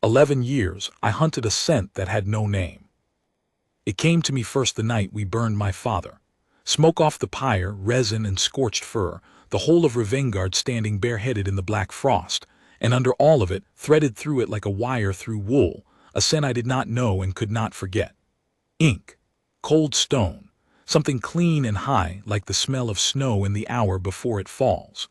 11 years, I hunted a scent that had no name. It came to me first the night we burned my father. Smoke off the pyre, resin and scorched fur, the whole of Revengard standing bareheaded in the black frost, and under all of it, threaded through it like a wire through wool, a scent I did not know and could not forget. Ink. Cold stone. Something clean and high, like the smell of snow in the hour before it falls.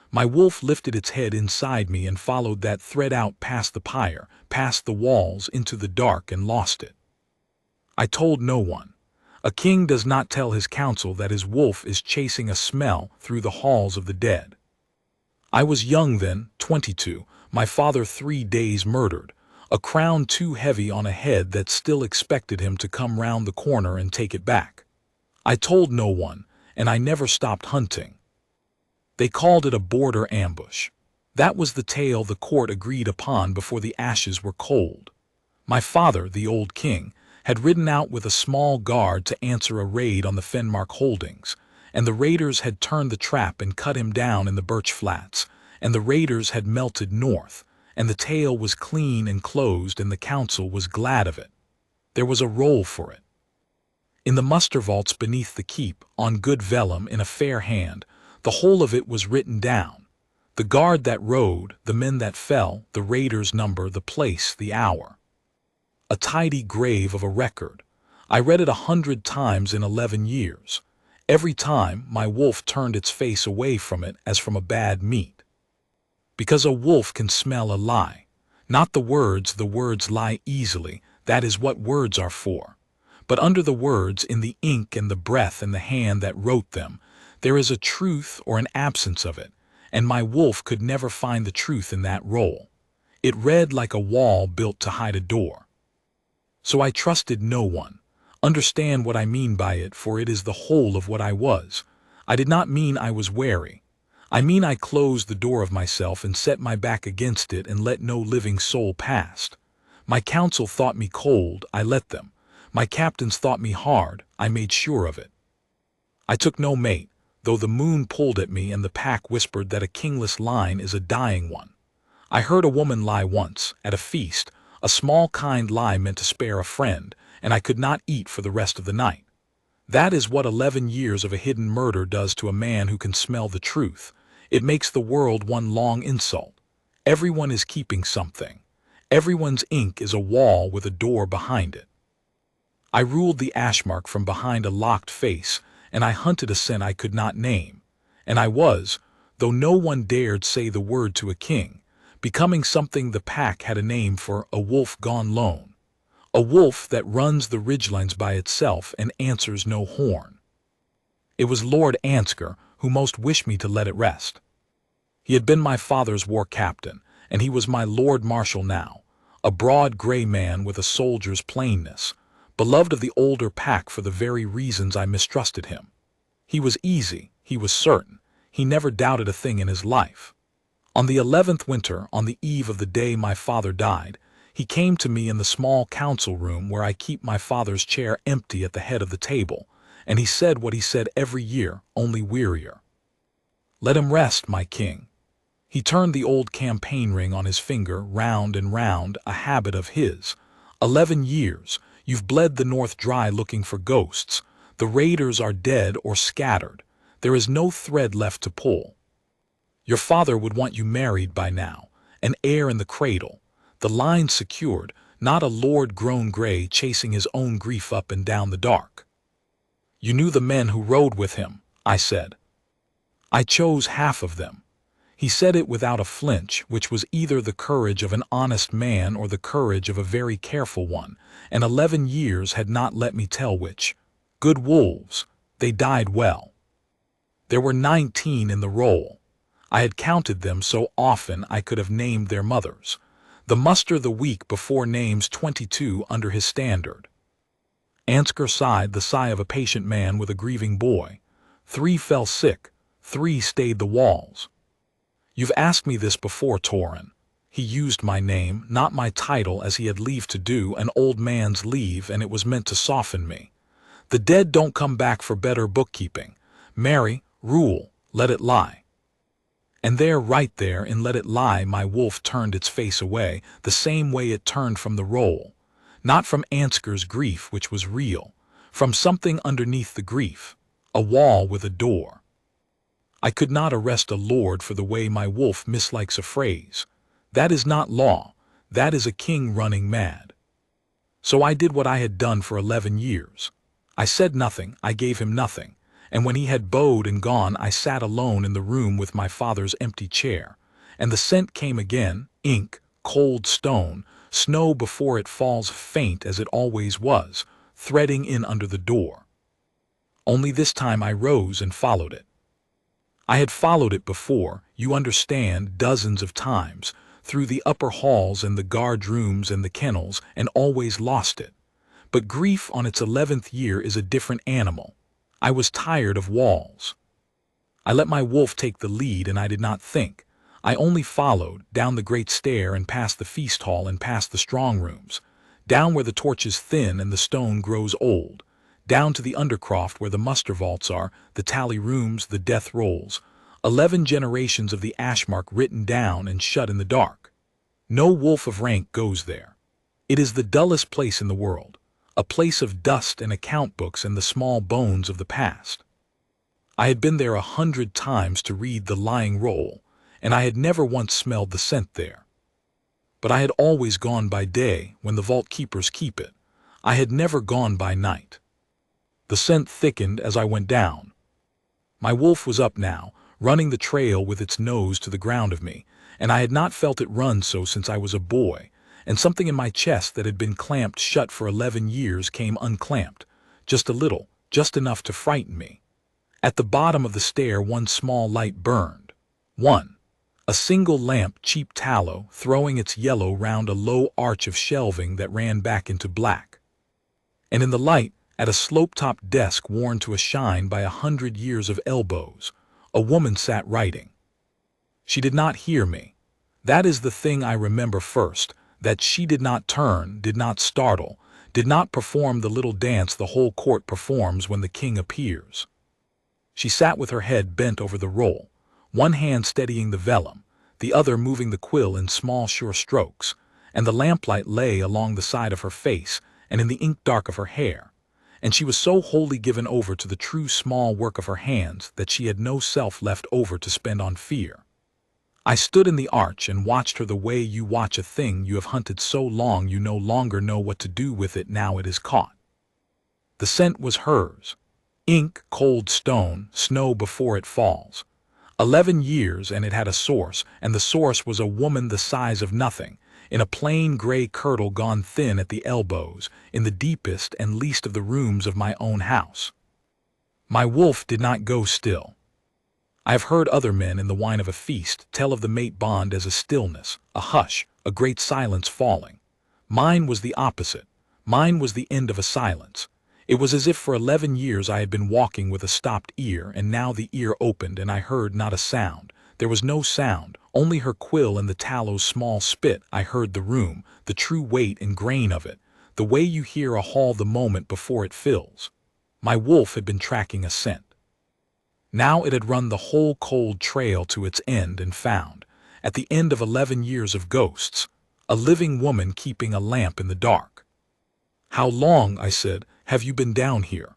My wolf lifted its head inside me and followed that thread out past the pyre, past the walls, into the dark and lost it. I told no one. A king does not tell his council that his wolf is chasing a smell through the halls of the dead. I was young then, 22, my father 3 days murdered, a crown too heavy on a head that still expected him to come round the corner and take it back. I told no one, and I never stopped hunting. They called it a border ambush. That was the tale the court agreed upon before the ashes were cold. My father, the old king, had ridden out with a small guard to answer a raid on the Fenmark holdings, and the raiders had turned the trap and cut him down in the birch flats, and the raiders had melted north, and the tale was clean and closed, and the council was glad of it. There was a roll for it. In the muster vaults beneath the keep, on good vellum in a fair hand, the whole of it was written down. The guard that rode, the men that fell, the raiders' number, the place, the hour. A tidy grave of a record. I read it 100 times in 11 years. Every time, my wolf turned its face away from it as from a bad meat. Because a wolf can smell a lie. Not the words lie easily, that is what words are for. But under the words, in the ink and the breath and the hand that wrote them, there is a truth or an absence of it, and my wolf could never find the truth in that roll. It read like a wall built to hide a door. So I trusted no one. Understand what I mean by it, for it is the whole of what I was. I did not mean I was wary. I mean I closed the door of myself and set my back against it and let no living soul past. My council thought me cold, I let them. My captains thought me hard, I made sure of it. I took no mate, though the moon pulled at me and the pack whispered that a kingless line is a dying one. I heard a woman lie once, at a feast, a small kind lie meant to spare a friend, and I could not eat for the rest of the night. That is what 11 years of a hidden murder does to a man who can smell the truth. It makes the world one long insult. Everyone is keeping something. Everyone's ink is a wall with a door behind it. I ruled the ashmark from behind a locked face, and I hunted a scent I could not name. And I was, though no one dared say the word to a king, becoming something the pack had a name for, a wolf gone lone. A wolf that runs the ridgelines by itself and answers no horn. It was Lord Ansgar who most wished me to let it rest. He had been my father's war captain, and he was my Lord Marshal now, a broad gray man with a soldier's plainness, beloved of the older pack for the very reasons I mistrusted him. He was easy, he was certain, he never doubted a thing in his life. On the 11th winter, on the eve of the day my father died, he came to me in the small council room where I keep my father's chair empty at the head of the table, and he said what he said every year, only wearier. Let him rest, my king. He turned the old campaign ring on his finger, round and round, a habit of his. 11 years, you've bled the north dry looking for ghosts. The raiders are dead or scattered. There is no thread left to pull. Your father would want you married by now, an heir in the cradle, the line secured, not a lord grown gray chasing his own grief up and down the dark. You knew the men who rode with him, I said. I chose half of them. He said it without a flinch, which was either the courage of an honest man or the courage of a very careful one, and 11 years had not let me tell which. Good wolves, they died well. There were 19 in the roll. I had counted them so often I could have named their mothers. The muster the week before names 22 under his standard. Ansgar sighed the sigh of a patient man with a grieving boy. 3 fell sick, 3 stayed the walls. You've asked me this before, Torin. He used my name, not my title, as he had leave to do, an old man's leave, and it was meant to soften me. The dead don't come back for better bookkeeping. Marry, rule, let it lie. And there, right there, and let it lie, my wolf turned its face away, the same way it turned from the roll. Not from Ansgar's grief, which was real, from something underneath the grief, a wall with a door. I could not arrest a lord for the way my wolf mislikes a phrase. That is not law, that is a king running mad. So I did what I had done for 11 years. I said nothing, I gave him nothing, and when he had bowed and gone I sat alone in the room with my father's empty chair, and the scent came again, ink, cold stone, snow before it falls, faint as it always was, threading in under the door. Only this time I rose and followed it. I had followed it before, you understand, dozens of times, through the upper halls and the guard rooms and the kennels, and always lost it. But grief on its 11th year is a different animal. I was tired of walls. I let my wolf take the lead, and I did not think. I only followed, down the great stair and past the feast hall and past the strong rooms, down where the torch is thin and the stone grows old, down to the undercroft where the muster vaults are, the tally rooms, the death rolls, 11 generations of the ashmark written down and shut in the dark. No wolf of rank goes there. It is the dullest place in the world, a place of dust and account books and the small bones of the past. I had been there 100 times to read the lying roll, and I had never once smelled the scent there. But I had always gone by day when the vault keepers keep it. I had never gone by night. The scent thickened as I went down. My wolf was up now, running the trail with its nose to the ground of me, and I had not felt it run so since I was a boy, and something in my chest that had been clamped shut for 11 years came unclamped, just a little, just enough to frighten me. At the bottom of the stair one small light burned. A single lamp, cheap tallow, throwing its yellow round a low arch of shelving that ran back into black. And in the light, at a slope-topped desk worn to a shine by 100 years of elbows, a woman sat writing. She did not hear me. That is the thing I remember first, that she did not turn, did not startle, did not perform the little dance the whole court performs when the king appears. She sat with her head bent over the roll, one hand steadying the vellum, the other moving the quill in small sure strokes, and the lamplight lay along the side of her face and in the ink dark of her hair, and she was so wholly given over to the true small work of her hands that she had no self left over to spend on fear. I stood in the arch and watched her the way you watch a thing you have hunted so long you no longer know what to do with it now it is caught. The scent was hers. Ink, cold stone, snow before it falls. 11 years, and it had a source, and the source was a woman the size of nothing, in a plain gray kirtle gone thin at the elbows, in the deepest and least of the rooms of my own house. My wolf did not go still. I have heard other men in the wine of a feast tell of the mate bond as a stillness, a hush, a great silence falling. Mine was the opposite. Mine was the end of a silence. It was as if for 11 years I had been walking with a stopped ear, and now the ear opened and I heard not a sound. There was no sound, only her quill and the tallow's small spit. I heard the room, the true weight and grain of it, the way you hear a hall the moment before it fills. My wolf had been tracking a scent. Now it had run the whole cold trail to its end and found, at the end of 11 years of ghosts, a living woman keeping a lamp in the dark. "How long," I said, "have you been down here?"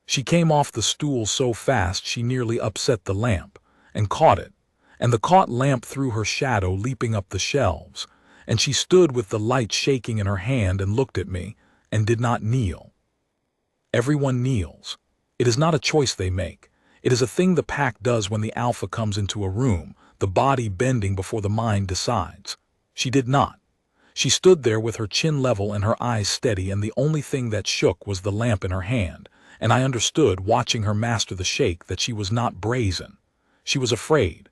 She came off the stool so fast she nearly upset the lamp, and caught it, and the caught lamp threw her shadow leaping up the shelves, and she stood with the light shaking in her hand and looked at me, and did not kneel. Everyone kneels. It is not a choice they make. It is a thing the pack does when the alpha comes into a room, the body bending before the mind decides. She did not. She stood there with her chin level and her eyes steady, and the only thing that shook was the lamp in her hand, and I understood, watching her master the shake, that she was not brazen. She was afraid.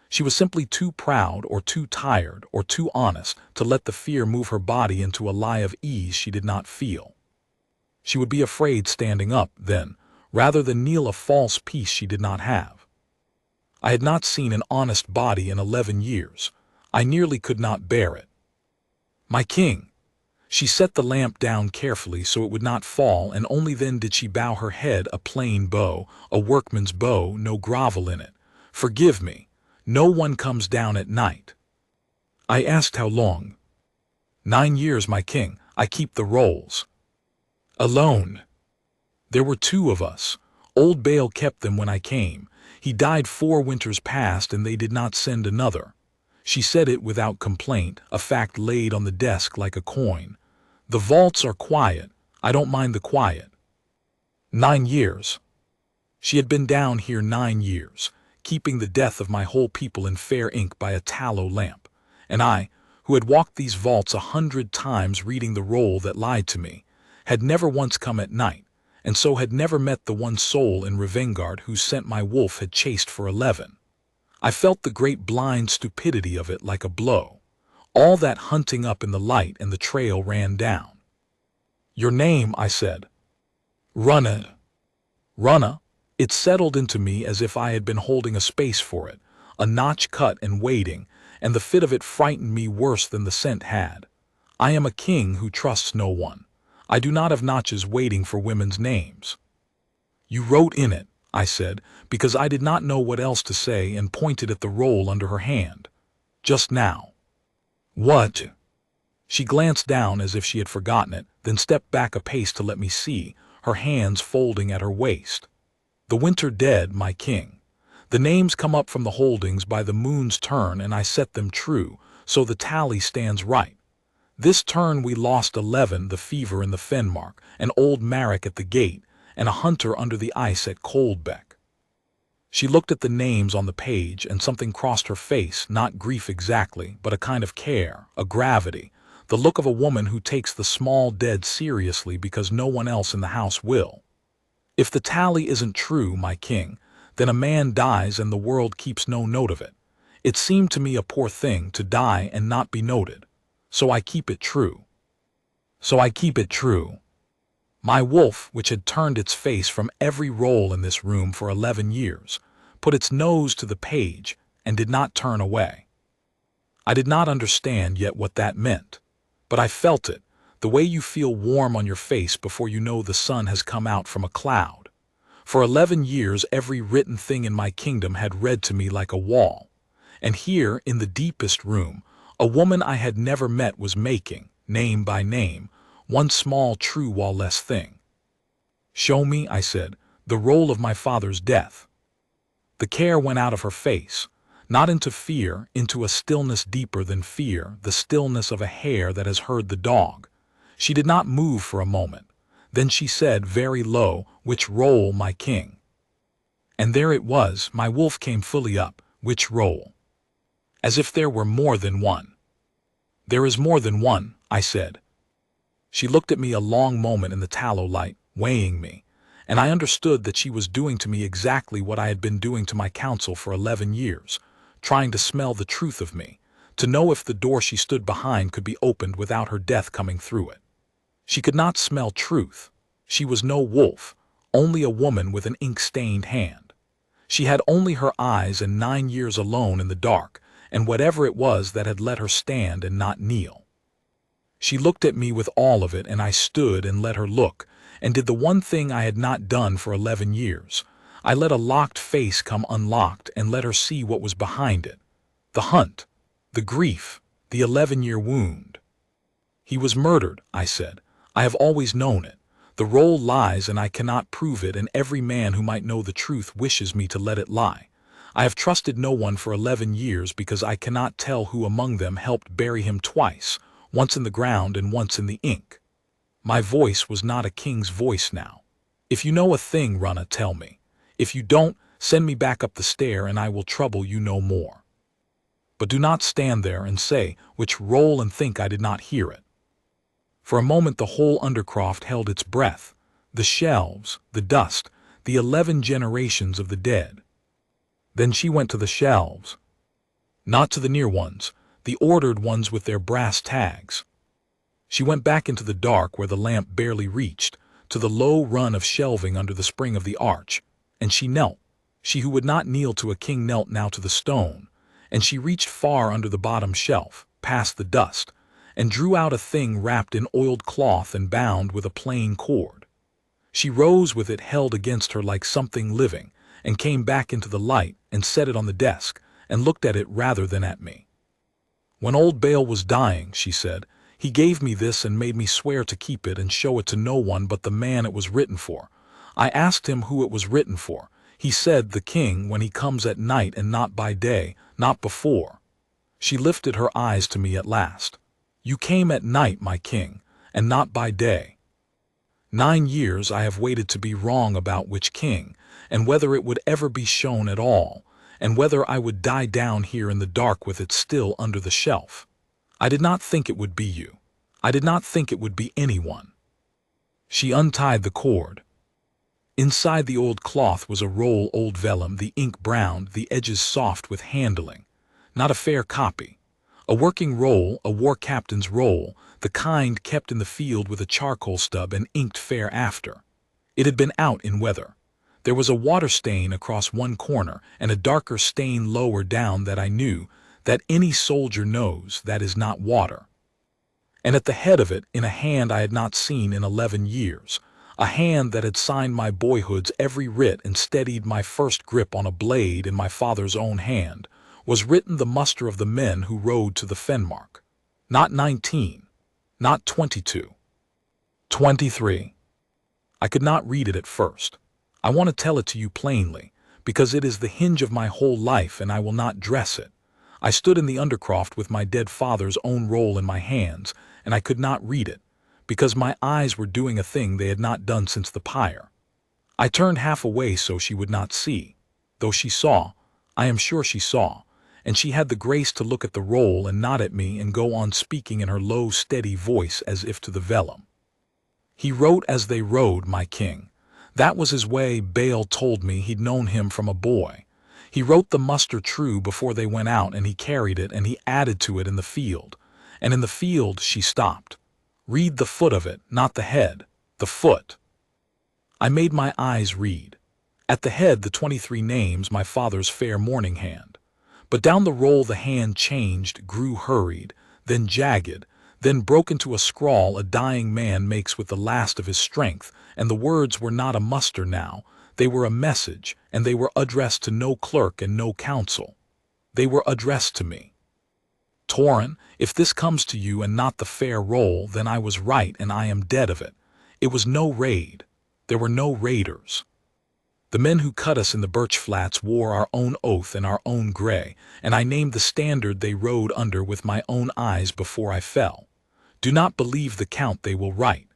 She was simply too proud or too tired or too honest to let the fear move her body into a lie of ease she did not feel. She would be afraid standing up, then, rather than kneel a false peace she did not have. I had not seen an honest body in 11 years. I nearly could not bear it. "My king." She set the lamp down carefully so it would not fall, and only then did she bow her head, a plain bow, a workman's bow, no grovel in it. "Forgive me. No one comes down at night. I asked how long. 9 years, my king. I keep the rolls. Alone. There were 2 of us. Old Bale kept them when I came. He died 4 winters past and they did not send another. She said it without complaint, a fact laid on the desk like a coin. The vaults are quiet. I don't mind the quiet. 9 years. She had been down here 9 years, keeping the death of my whole people in fair ink by a tallow lamp. And I, who had walked these vaults 100 times reading the roll that lied to me, had never once come at night, and so had never met the one soul in Revengard whose scent my wolf had chased for 11. I felt the great blind stupidity of it like a blow. All that hunting up in the light and the trail ran down. Your name, I said. Runna. Runna. It settled into me as if I had been holding a space for it, a notch cut and waiting, and the fit of it frightened me worse than the scent had. I am a king who trusts no one. I do not have notches waiting for women's names. You wrote in it, I said, because I did not know what else to say and pointed at the roll under her hand. Just now. What? She glanced down as if she had forgotten it, then stepped back a pace to let me see, her hands folding at her waist. The winter dead, my king. The names come up from the holdings by the moon's turn and I set them true, so the tally stands right. This turn we lost 11, the fever in the Fenmark, an old Marek at the gate, and a hunter under the ice at Coldbeck. She looked at the names on the page and something crossed her face, not grief exactly, but a kind of care, a gravity, the look of a woman who takes the small dead seriously because no one else in the house will. If the tally isn't true, my king, then a man dies and the world keeps no note of it. It seemed to me a poor thing to die and not be noted. So I keep it true. My wolf, which had turned its face from every roll in this room for 11 years, put its nose to the page and did not turn away. I did not understand yet what that meant, but I felt it, the way you feel warm on your face before you know the sun has come out from a cloud. For 11 years every written thing in my kingdom had read to me like a wall, and here in the deepest room, a woman I had never met was making, name by name, one small true wall-less thing. Show me, I said, the roll of my father's death. The care went out of her face, not into fear, into a stillness deeper than fear, the stillness of a hare that has heard the dog. She did not move for a moment. Then she said very low, which roll, my king? And there it was, my wolf came fully up, which roll? As if there were more than one. There is more than one, I said. She looked at me a long moment in the tallow light, weighing me, and I understood that she was doing to me exactly what I had been doing to my counsel for 11 years, trying to smell the truth of me, to know if the door she stood behind could be opened without her death coming through it. She could not smell truth. She was no wolf, only a woman with an ink-stained hand. She had only her eyes and 9 years alone in the dark, and whatever it was that had let her stand and not kneel. She looked at me with all of it, and I stood and let her look, and did the one thing I had not done for 11 years. I let a locked face come unlocked and let her see what was behind it. The hunt, the grief, the 11-year wound. He was murdered, I said. I have always known it. The roll lies and I cannot prove it, and every man who might know the truth wishes me to let it lie. I have trusted no one for 11 years because I cannot tell who among them helped bury him twice, once in the ground and once in the ink. My voice was not a king's voice now. If you know a thing, Runna, tell me. If you don't, send me back up the stair and I will trouble you no more. But do not stand there and say, which roll, and think I did not hear it. For a moment the whole Undercroft held its breath, the shelves, the dust, the 11 generations of the dead. Then she went to the shelves. Not to the near ones, the ordered ones with their brass tags. She went back into the dark where the lamp barely reached, to the low run of shelving under the spring of the arch, and she knelt. She who would not kneel to a king knelt now to the stone, and she reached far under the bottom shelf, past the dust, and drew out a thing wrapped in oiled cloth and bound with a plain cord. She rose with it held against her like something living, and came back into the light and set it on the desk, and looked at it rather than at me. "When old Bale was dying," she said, "he gave me this and made me swear to keep it and show it to no one but the man it was written for. I asked him who it was written for. He said, the king, when he comes at night and not by day, not before." She lifted her eyes to me at last. "You came at night, my king, and not by day. 9 years I have waited to be wrong about which king, and whether it would ever be shown at all, and whether I would die down here in the dark with it still under the shelf. I did not think it would be you. I did not think it would be anyone." She untied the cord. Inside the old cloth was a roll old vellum, the ink browned, the edges soft with handling. Not a fair copy. A working roll, a war captain's roll, the kind kept in the field with a charcoal stub and inked fair after. It had been out in weather. There was a water stain across one corner and a darker stain lower down that I knew, that any soldier knows, that is not water. And at the head of it, in a hand I had not seen in 11 years, a hand that had signed my boyhood's every writ and steadied my first grip on a blade in my father's own hand, was written the muster of the men who rode to the Fenmark. Not 19, not 22, 23. I could not read it at first. I want to tell it to you plainly, because it is the hinge of my whole life and I will not dress it. I stood in the undercroft with my dead father's own roll in my hands, and I could not read it, because my eyes were doing a thing they had not done since the pyre. I turned half away so she would not see, though she saw, I am sure she saw, and she had the grace to look at the roll and nod at me and go on speaking in her low, steady voice as if to the vellum. "He wrote as they rode, my king. That was his way. Bale told me he'd known him from a boy. He wrote the muster true before they went out, and he carried it and he added to it in the field. And in the field," she stopped. "Read the foot of it, not the head, the foot." I made my eyes read. At the head the 23 names, my father's fair morning hand. But down the roll the hand changed, grew hurried, then jagged, then broke into a scrawl a dying man makes with the last of his strength, and the words were not a muster now, they were a message, and they were addressed to no clerk and no counsel. They were addressed to me. "Torrin, if this comes to you and not the fair roll, then I was right and I am dead of it. It was no raid. There were no raiders. The men who cut us in the birch flats wore our own oath and our own gray, and I named the standard they rode under with my own eyes before I fell. Do not believe the count they will write.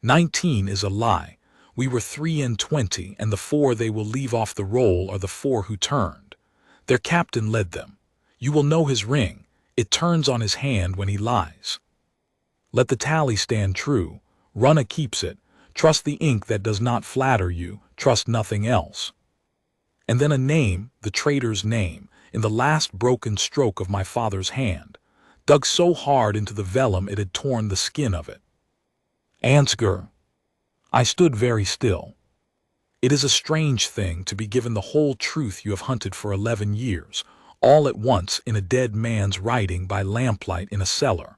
19 is a lie. We were 23, and the 4 they will leave off the roll are the 4 who turned. Their captain led them. You will know his ring. It turns on his hand when he lies. Let the tally stand true. Runna keeps it. Trust the ink that does not flatter you. Trust nothing else." And then a name, the traitor's name, in the last broken stroke of my father's hand, dug so hard into the vellum it had torn the skin of it. Ansgar. I stood very still. It is a strange thing to be given the whole truth you have hunted for 11 years, all at once in a dead man's writing by lamplight in a cellar.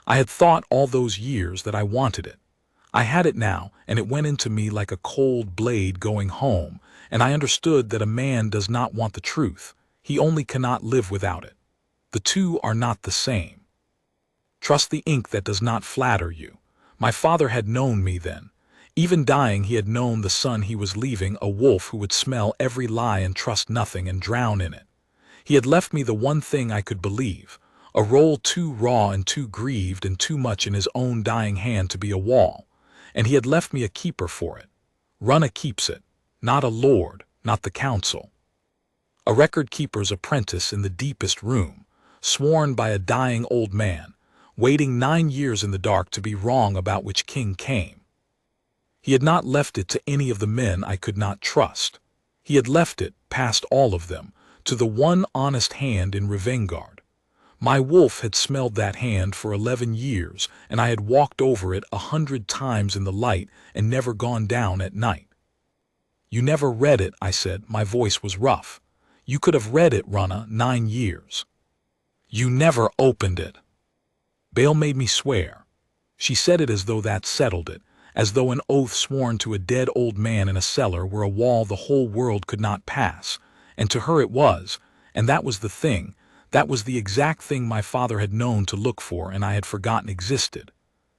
I had thought all those years that I wanted it. I had it now, and it went into me like a cold blade going home, and I understood that a man does not want the truth. He only cannot live without it. The two are not the same. Trust the ink that does not flatter you. My father had known me then. Even dying, he had known the son he was leaving, a wolf who would smell every lie and trust nothing and drown in it. He had left me the one thing I could believe, a roll too raw and too grieved and too much in his own dying hand to be a wall. And he had left me a keeper for it. Runna keeps it, not a lord, not the council. A record-keeper's apprentice in the deepest room, sworn by a dying old man, waiting 9 years in the dark to be wrong about which king came. He had not left it to any of the men I could not trust. He had left it, past all of them, to the one honest hand in Revengard. My wolf had smelled that hand for 11 years, and I had walked over it 100 times in the light and never gone down at night. "You never read it," I said. My voice was rough. "You could have read it, Runna, 9 years. You never opened it." Bale made me swear. She said it as though that settled it, as though an oath sworn to a dead old man in a cellar were a wall the whole world could not pass, and to her it was, And that was the thing. That was the exact thing my father had known to look for and I had forgotten existed.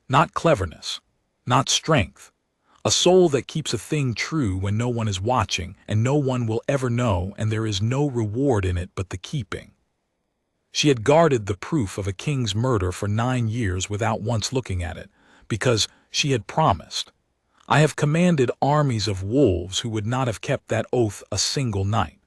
Not cleverness. Not strength. A soul that keeps a thing true when no one is watching and no one will ever know and there is no reward in it but the keeping. She had guarded the proof of a king's murder for 9 years without once looking at it, because she had promised. I have commanded armies of wolves who would not have kept that oath a single night.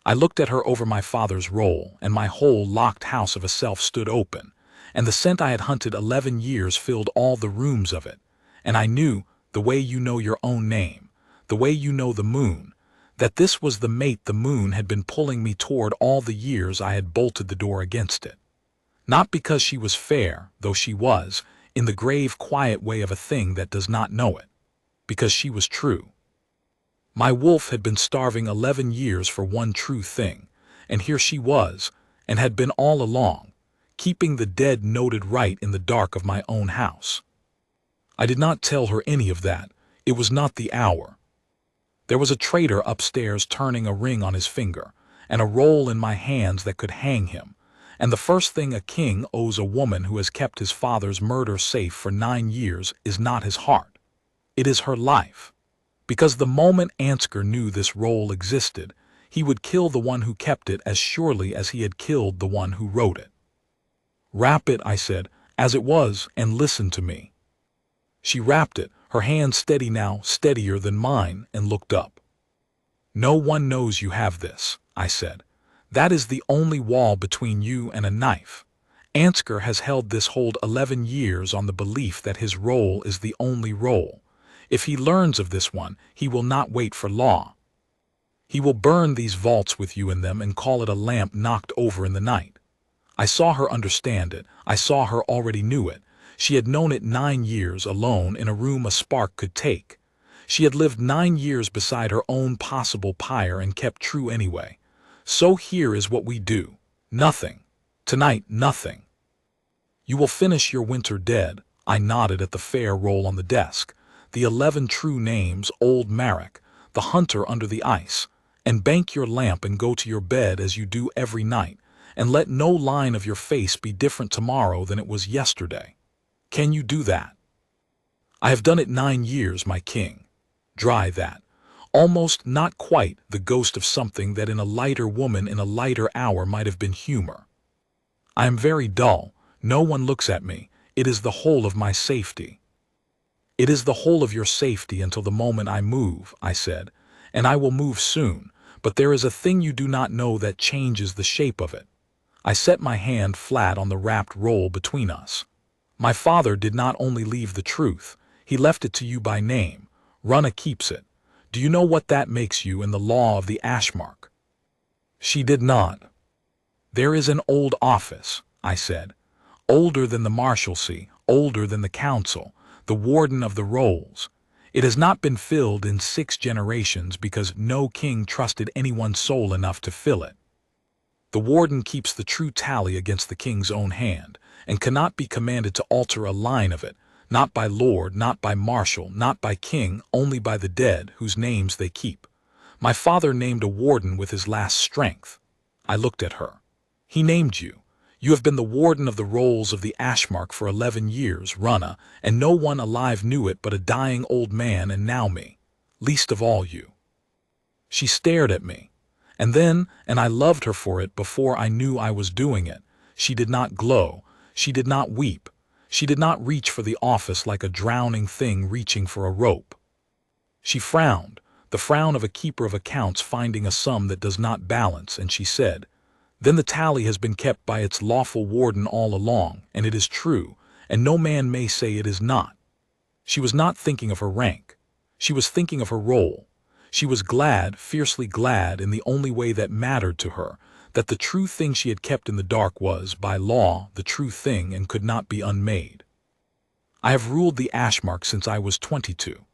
I looked at her over my father's roll, and my whole locked house of a self stood open, and the scent I had hunted 11 years filled all the rooms of it, and I knew, the way you know your own name, the way you know the moon, that this was the mate the moon had been pulling me toward all the years I had bolted the door against it. Not because she was fair, though she was, in the grave quiet way of a thing that does not know it, because she was true. My wolf had been starving 11 years for one true thing, and here she was, and had been all along, keeping the dead noted right in the dark of my own house. I did not tell her any of that. It was not the hour. There was a traitor upstairs turning a ring on his finger, and a roll in my hands that could hang him, and the first thing a king owes a woman who has kept his father's murder safe for 9 years is not his heart. It is her life. Because the moment Ansgar knew this roll existed, he would kill the one who kept it as surely as he had killed the one who wrote it. Wrap it, I said, as it was, and listen to me. She wrapped it, her hand steady now, steadier than mine, and looked up. No one knows you have this, I said. That is the only wall between you and a knife. Ansgar has held this hold 11 years on the belief that his roll is the only roll. If he learns of this one, he will not wait for law. He will burn these vaults with you in them and call it a lamp knocked over in the night. I saw her understand it. I saw her already knew it. She had known it 9 years alone in a room a spark could take. She had lived 9 years beside her own possible pyre and kept true anyway. So here is what we do. Nothing. Tonight, nothing. You will finish your winter dead. I nodded at the fair roll on the desk. The 11 true names, Old Marek, the hunter under the ice, and bank your lamp and go to your bed as you do every night, and let no line of your face be different tomorrow than it was yesterday. Can you do that? I have done it 9 years, my king. Dry that. Almost, not quite, the ghost of something that in a lighter woman in a lighter hour might have been humor. I am very dull. No one looks at me. It is the whole of my safety. It is the whole of your safety until the moment I move, I said, and I will move soon, but there is a thing you do not know that changes the shape of it. I set my hand flat on the wrapped roll between us. My father did not only leave the truth, he left it to you by name. Runna keeps it. Do you know what that makes you in the law of the Ashmark? She did not. There is an old office, I said, older than the Marshalsea, older than the council, the warden of the rolls. It has not been filled in 6 generations because no king trusted anyone's soul enough to fill it. The warden keeps the true tally against the king's own hand, and cannot be commanded to alter a line of it, not by lord, not by marshal, not by king, only by the dead, whose names they keep. My father named a warden with his last strength. I looked at her. He named you. You have been the warden of the rolls of the Ashmark for 11 years, Runna, and no one alive knew it but a dying old man and now me. Least of all you. She stared at me. And then, and I loved her for it before I knew I was doing it, she did not glow, she did not weep, she did not reach for the office like a drowning thing reaching for a rope. She frowned, the frown of a keeper of accounts finding a sum that does not balance, and she said, "Then the tally has been kept by its lawful warden all along, and it is true, and no man may say it is not." She was not thinking of her rank. She was thinking of her role. She was glad, fiercely glad, in the only way that mattered to her, that the true thing she had kept in the dark was, by law, the true thing and could not be unmade. I have ruled the Ashmark since I was 22.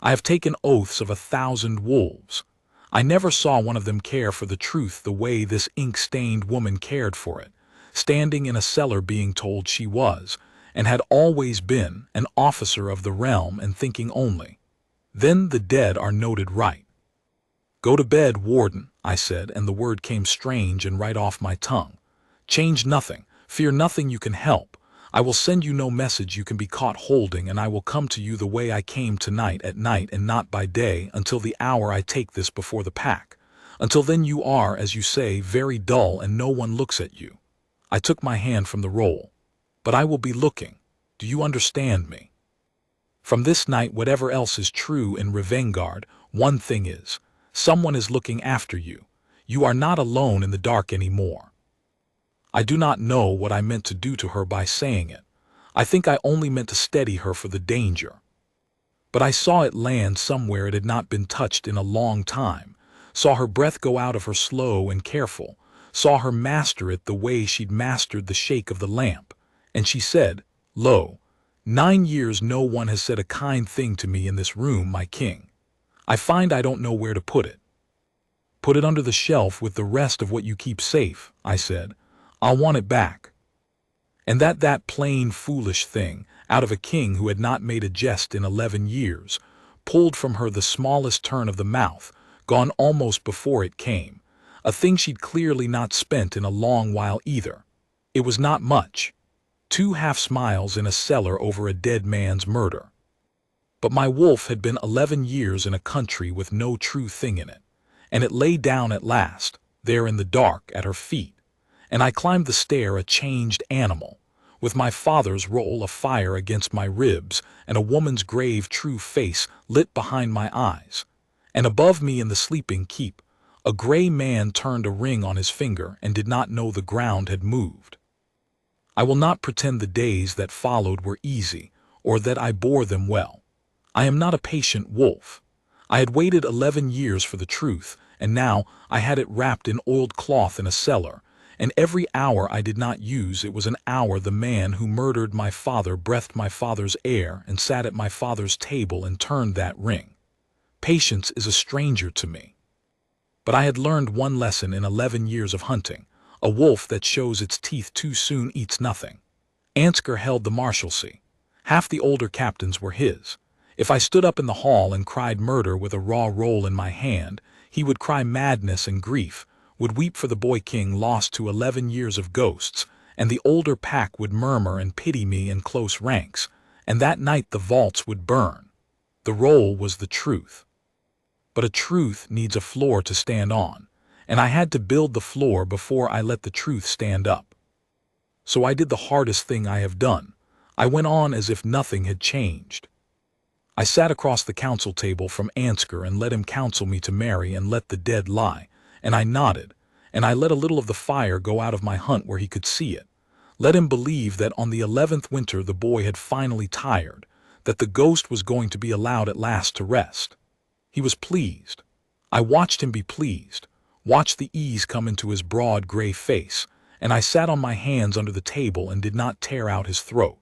I have taken oaths of 1,000 wolves. I never saw one of them care for the truth the way this ink-stained woman cared for it, standing in a cellar being told she was, and had always been, an officer of the realm and thinking only. Then the dead are noted right. Go to bed, Warden, I said, and the word came strange and right off my tongue. Change nothing, fear nothing you can help. I will send you no message you can be caught holding, and I will come to you the way I came tonight at night and not by day, until the hour I take this before the pack. Until then you are, as you say, very dull and no one looks at you. I took my hand from the roll. But I will be looking. Do you understand me? From this night, whatever else is true in Revengard, one thing is, someone is looking after you. You are not alone in the dark anymore. I do not know what I meant to do to her by saying it. I think I only meant to steady her for the danger. But I saw it land somewhere it had not been touched in a long time, saw her breath go out of her slow and careful, saw her master it the way she'd mastered the shake of the lamp, and she said, "Lo, 9 years no one has said a kind thing to me in this room, my king. I find I don't know where to put it." "Put it under the shelf with the rest of what you keep safe," I said. "I'll want it back." And that plain foolish thing, out of a king who had not made a jest in 11 years, pulled from her the smallest turn of the mouth, gone almost before it came, a thing she'd clearly not spent in a long while either. It was not much. 2 half-smiles in a cellar over a dead man's murder. But my wolf had been 11 years in a country with no true thing in it, and it lay down at last, there in the dark, at her feet, and I climbed the stair a changed animal, with my father's roll of fire against my ribs and a woman's grave true face lit behind my eyes, and above me in the sleeping keep, a gray man turned a ring on his finger and did not know the ground had moved. I will not pretend the days that followed were easy, or that I bore them well. I am not a patient wolf. I had waited 11 years for the truth, and now I had it wrapped in oiled cloth in a cellar, and every hour I did not use it was an hour the man who murdered my father breathed my father's air and sat at my father's table and turned that ring. Patience is a stranger to me. But I had learned one lesson in 11 years of hunting. A wolf that shows its teeth too soon eats nothing. Ansgar held the marshalsea. Half the older captains were his. If I stood up in the hall and cried murder with a raw roll in my hand, he would cry madness and grief, would weep for the boy king lost to 11 years of ghosts, and the older pack would murmur and pity me in close ranks, and that night the vaults would burn. The roll was the truth. But a truth needs a floor to stand on, and I had to build the floor before I let the truth stand up. So I did the hardest thing I have done. I went on as if nothing had changed. I sat across the council table from Ansgar and let him counsel me to marry and let the dead lie, and I nodded, and I let a little of the fire go out of my hunt where he could see it. Let him believe that on the 11th winter the boy had finally tired, that the ghost was going to be allowed at last to rest. He was pleased. I watched him be pleased, watched the ease come into his broad gray face, and I sat on my hands under the table and did not tear out his throat.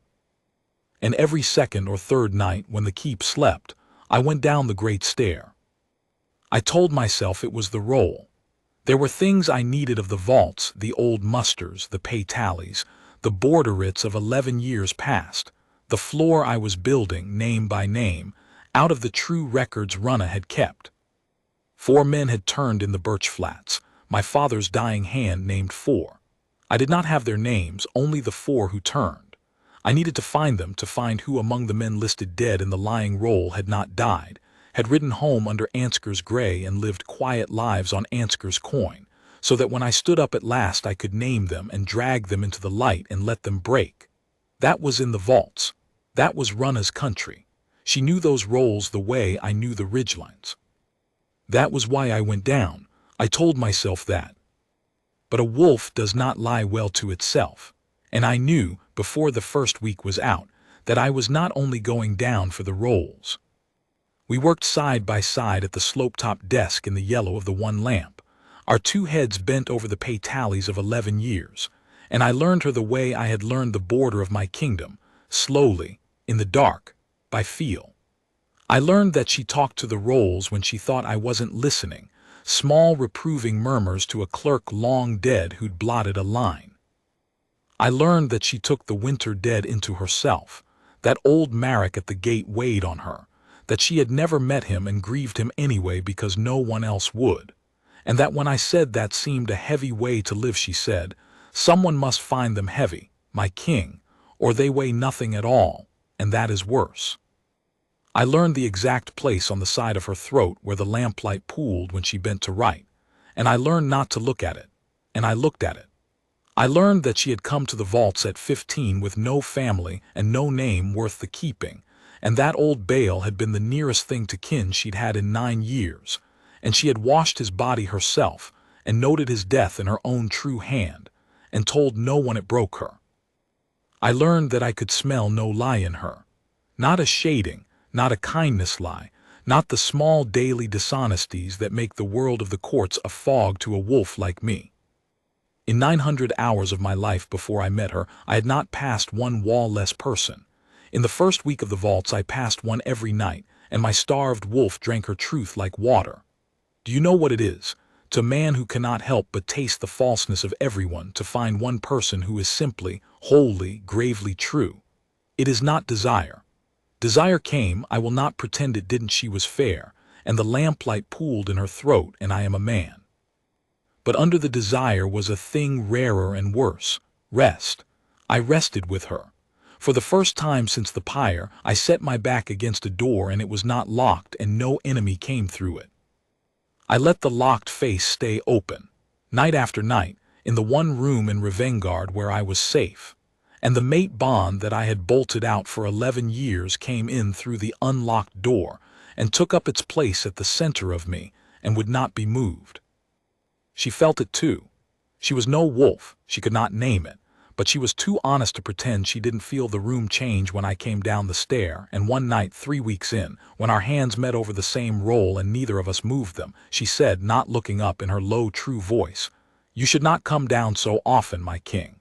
And every second or third night when the keep slept, I went down the great stair. I told myself it was the roll. There were things I needed of the vaults, the old musters, the pay tallies, the border writs of 11 years past, the floor I was building, name by name, out of the true records Runna had kept. 4 men had turned in the birch flats. My father's dying hand named 4. I did not have their names, only the 4 who turned. I needed to find them, to find who among the men listed dead in the lying roll had not died, had ridden home under Ansgar's gray and lived quiet lives on Ansgar's coin, so that when I stood up at last I could name them and drag them into the light and let them break. That was in the vaults. That was Runna's country. She knew those rolls the way I knew the ridgelines. That was why I went down. I told myself that. But a wolf does not lie well to itself, and I knew, before the first week was out, that I was not only going down for the rolls. We worked side by side at the slope-top desk in the yellow of the one lamp, our 2 heads bent over the pay tallies of 11 years, and I learned her the way I had learned the border of my kingdom, slowly, in the dark, by feel. I learned that she talked to the rolls when she thought I wasn't listening, small reproving murmurs to a clerk long dead who'd blotted a line. I learned that she took the winter dead into herself, that old Marek at the gate weighed on her, that she had never met him and grieved him anyway because no one else would, and that when I said that seemed a heavy way to live, she said, "Someone must find them heavy, my king, or they weigh nothing at all, and that is worse." I learned the exact place on the side of her throat where the lamplight pooled when she bent to write, and I learned not to look at it, and I looked at it. I learned that she had come to the vaults at 15 with no family and no name worth the keeping, and that old Bale had been the nearest thing to kin she'd had in 9 years, and she had washed his body herself and noted his death in her own true hand, and told no one it broke her. I learned that I could smell no lie in her, not a shading, not a kindness lie, not the small daily dishonesties that make the world of the courts a fog to a wolf like me. In 900 hours of my life before I met her, I had not passed one wall-less person. In the first week of the vaults I passed one every night, and my starved wolf drank her truth like water. Do you know what it is, to a man who cannot help but taste the falseness of everyone, to find one person who is simply, wholly, gravely true? It is not desire. Desire came, I will not pretend it didn't, she was fair, and the lamplight pooled in her throat, and I am a man. But under the desire was a thing rarer and worse, rest. I rested with her. For the first time since the pyre, I set my back against a door and it was not locked and no enemy came through it. I let the locked face stay open, night after night, in the one room in Revengard where I was safe. And the mate bond that I had bolted out for 11 years came in through the unlocked door and took up its place at the center of me and would not be moved. She felt it too. She was no wolf, she could not name it, but she was too honest to pretend she didn't feel the room change when I came down the stair, and one night 3 weeks in, when our hands met over the same roll and neither of us moved them, she said, not looking up, in her low, true voice, "You should not come down so often, my king.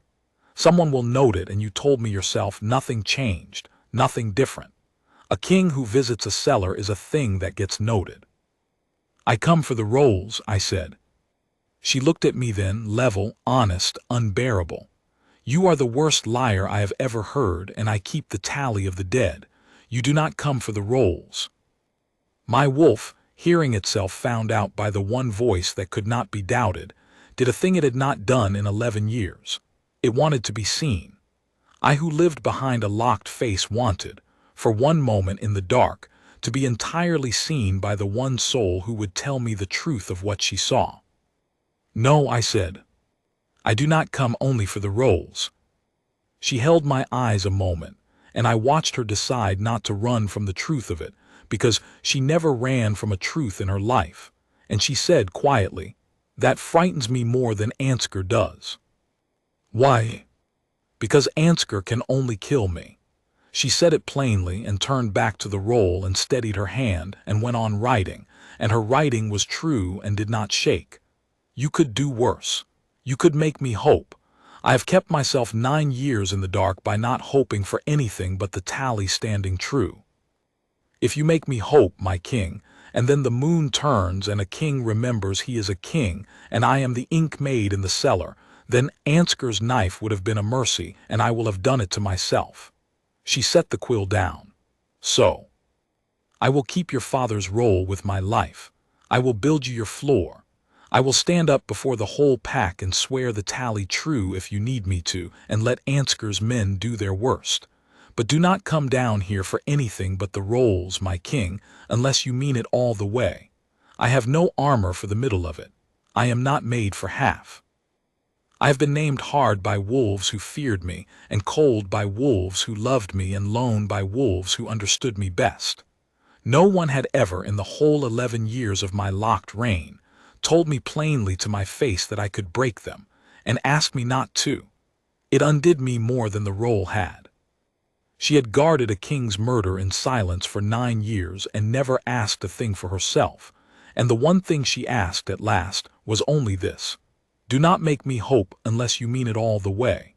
Someone will note it, and you told me yourself nothing changed, nothing different. A king who visits a cellar is a thing that gets noted." "I come for the rolls," I said. She looked at me then, level, honest, unbearable. "You are the worst liar I have ever heard, and I keep the tally of the dead. You do not come for the rolls." My wolf, hearing itself found out by the one voice that could not be doubted, did a thing it had not done in 11 years. It wanted to be seen. I who lived behind a locked face wanted, for one moment in the dark, to be entirely seen by the one soul who would tell me the truth of what she saw. "No," I said. "I do not come only for the rolls." She held my eyes a moment, and I watched her decide not to run from the truth of it, because she never ran from a truth in her life, and she said quietly, "That frightens me more than Ansgar does." "Why?" "Because Ansgar can only kill me." She said it plainly and turned back to the roll and steadied her hand and went on writing, and her writing was true and did not shake. "You could do worse. You could make me hope. I have kept myself 9 years in the dark by not hoping for anything but the tally standing true. If you make me hope, my king, and then the moon turns and a king remembers he is a king and I am the Ink-Maid in the cellar, then Ansgar's knife would have been a mercy, and I will have done it to myself." She set the quill down. "So, I will keep your father's roll with my life. I will build you your floor. I will stand up before the whole pack and swear the tally true if you need me to, and let Ansgar's men do their worst. But do not come down here for anything but the rolls, my king, unless you mean it all the way. I have no armor for the middle of it. I am not made for half. I have been named hard by wolves who feared me, and cold by wolves who loved me, and lone by wolves who understood me best. No one had ever, in the whole 11 years of my locked reign, told me plainly to my face that I could break them, and asked me not to. It undid me more than the roll had. She had guarded a king's murder in silence for 9 years and never asked a thing for herself, and the one thing she asked at last was only this: "Do not make me hope unless you mean it all the way."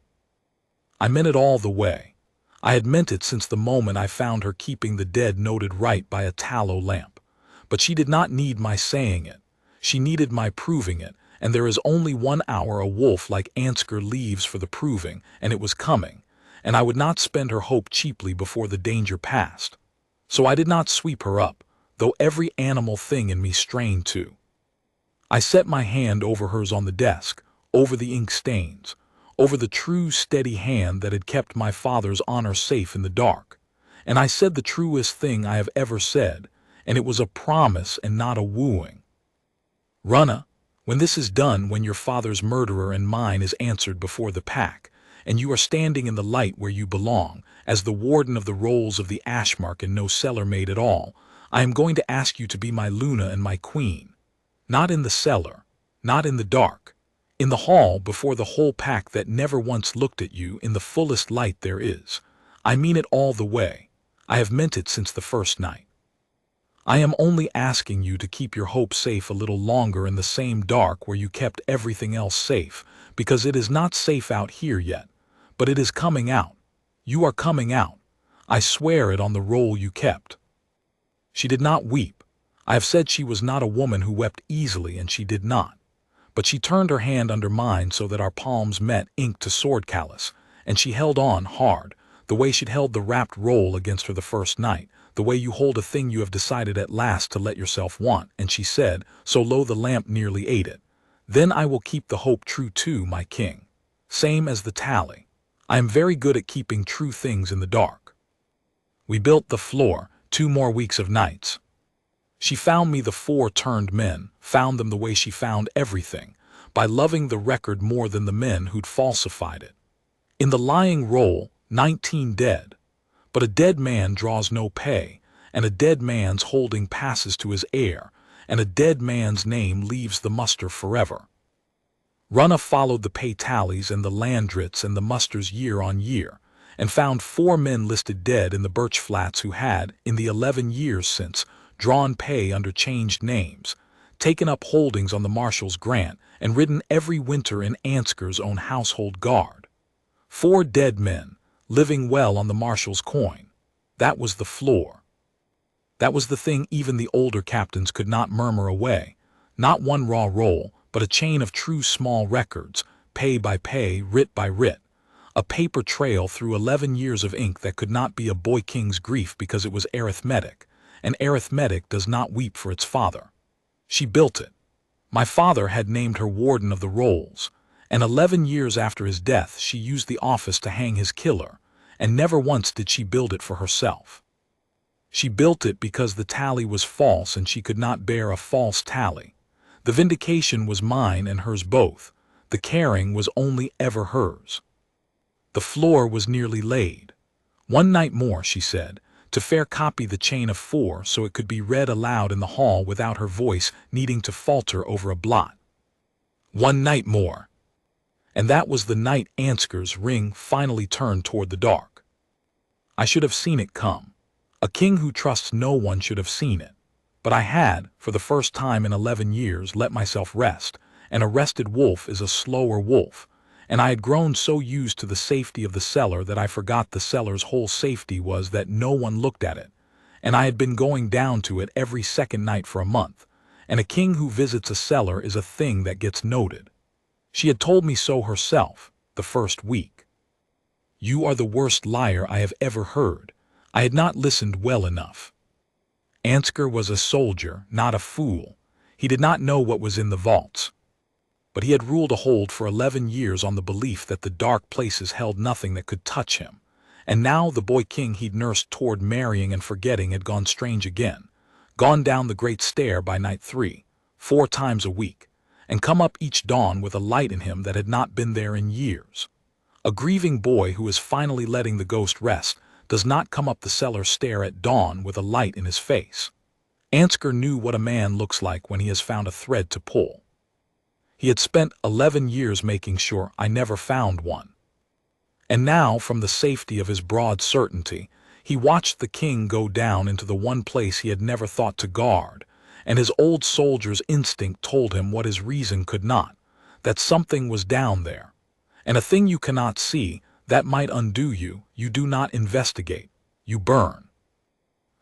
I meant it all the way. I had meant it since the moment I found her keeping the dead noted right by a tallow lamp. But she did not need my saying it. She needed my proving it, and there is only 1 hour a wolf like Ansgar leaves for the proving, and it was coming, and I would not spend her hope cheaply before the danger passed. So I did not sweep her up, though every animal thing in me strained to. I set my hand over hers on the desk, over the ink stains, over the true steady hand that had kept my father's honor safe in the dark. And I said the truest thing I have ever said, and it was a promise and not a wooing. Runna, when this is done, when your father's murderer and mine is answered before the pack, and you are standing in the light where you belong, as the warden of the rolls of the Ashmark and no cellar maid at all, I am going to ask you to be my Luna and my queen. Not in the cellar, not in the dark, in the hall before the whole pack that never once looked at you in the fullest light there is. I mean it all the way. I have meant it since the first night. I am only asking you to keep your hope safe a little longer in the same dark where you kept everything else safe, because it is not safe out here yet, but it is coming out. You are coming out. I swear it on the roll you kept. She did not weep. I have said she was not a woman who wept easily, and she did not. But she turned her hand under mine so that our palms met, ink to sword callus, and she held on hard, the way she'd held the wrapped roll against her the first night, the way you hold a thing you have decided at last to let yourself want, and she said, so low the lamp nearly ate it, "Then I will keep the hope true too, my king." Same as the tally. I am very good at keeping true things in the dark. We built the floor, 2 more weeks of nights. She found me the 4 turned men, found them the way she found everything, by loving the record more than the men who'd falsified it. In the lying roll, 19 dead. But a dead man draws no pay, and a dead man's holding passes to his heir, and a dead man's name leaves the muster forever. Runna followed the pay tallies and the landrits and the musters year on year, and found 4 men listed dead in the Birch Flats who had, in the 11 years since, drawn pay under changed names, taken up holdings on the marshal's grant, and ridden every winter in Anskar's own household guard. 4 dead men, living well on the marshal's coin. That was the floor. That was the thing even the older captains could not murmur away. Not one raw roll, but a chain of true small records, pay by pay, writ by writ. A paper trail through 11 years of ink that could not be a boy king's grief because it was arithmetic, and arithmetic does not weep for its father. She built it. My father had named her warden of the rolls, and 11 years after his death she used the office to hang his killer, and never once did she build it for herself. She built it because the tally was false and she could not bear a false tally. The vindication was mine and hers both. The caring was only ever hers. The floor was nearly laid. 1 night more, she said, to fair copy the chain of 4 so it could be read aloud in the hall without her voice needing to falter over a blot. 1 night more. And that was the night Anskar's ring finally turned toward the dark. I should have seen it come. A king who trusts no one should have seen it. But I had, for the first time in 11 years, let myself rest, and a rested wolf is a slower wolf, and I had grown so used to the safety of the cellar that I forgot the cellar's whole safety was that no one looked at it, and I had been going down to it every second night for a month, and a king who visits a cellar is a thing that gets noted. She had told me so herself, the first week. You are the worst liar I have ever heard. I had not listened well enough. Anskar was a soldier, not a fool. He did not know what was in the vaults. But he had ruled a hold for 11 years on the belief that the dark places held nothing that could touch him. And now the boy king he'd nursed toward marrying and forgetting had gone strange again, gone down the great stair by night 3, 4 times a week, and come up each dawn with a light in him that had not been there in years. A grieving boy who is finally letting the ghost rest does not come up the cellar stair at dawn with a light in his face. Anskar knew what a man looks like when he has found a thread to pull. He had spent 11 years making sure I never found one. And now, from the safety of his broad certainty, he watched the king go down into the one place he had never thought to guard, and his old soldier's instinct told him what his reason could not, that something was down there. And a thing you cannot see, that might undo you, you do not investigate, you burn.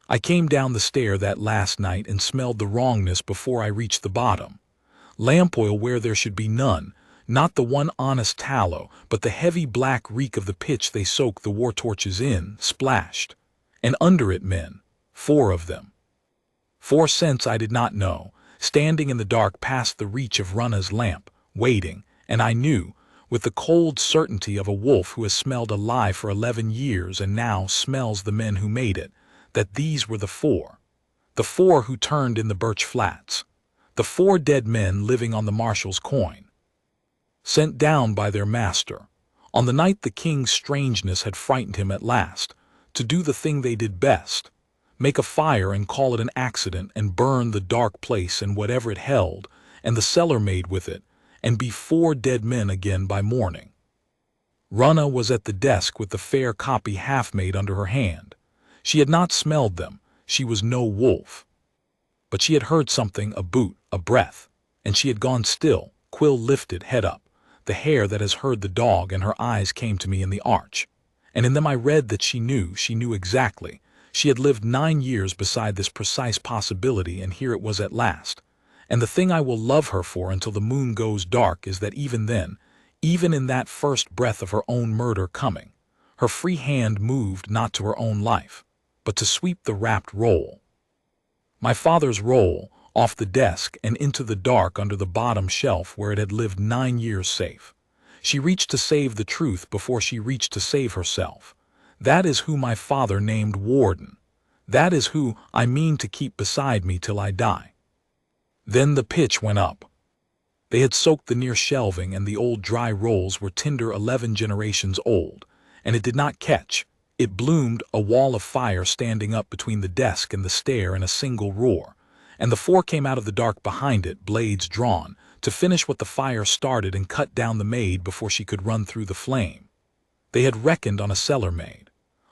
I came down the stair that last night and smelled the wrongness before I reached the bottom. Lamp oil where there should be none, not the one honest tallow, but the heavy black reek of the pitch they soak the war torches in, splashed. And under it men, 4 of them. 4 cents I did not know, standing in the dark past the reach of Runna's lamp, waiting, and I knew, with the cold certainty of a wolf who has smelled a lie for 11 years and now smells the men who made it, that these were the 4. The 4 who turned in the birch flats. The 4 dead men living on the marshal's coin. Sent down by their master, on the night the king's strangeness had frightened him at last, to do the thing they did best, make a fire and call it an accident and burn the dark place and whatever it held, and the cellar maid with it, and be 4 dead men again by morning. Runna was at the desk with the fair copy half-made under her hand. She had not smelled them, she was no wolf. But she had heard something, a boot, a breath, and she had gone still, quill lifted, head up, the hair that has heard the dog, and her eyes came to me in the arch. And in them I read that she knew exactly. She had lived 9 years beside this precise possibility, and here it was at last. And the thing I will love her for until the moon goes dark is that even then, even in that first breath of her own murder coming, her free hand moved not to her own life, but to sweep the wrapped roll. My father's roll, off the desk and into the dark under the bottom shelf where it had lived 9 years safe. She reached to save the truth before she reached to save herself. That is who my father named Warden. That is who I mean to keep beside me till I die. Then the pitch went up. They had soaked the near shelving, and the old dry rolls were tinder 11 generations old, and it did not catch. It bloomed, a wall of fire standing up between the desk and the stair in a single roar, and the 4 came out of the dark behind it, blades drawn, to finish what the fire started and cut down the maid before she could run through the flame. They had reckoned on a cellar maid.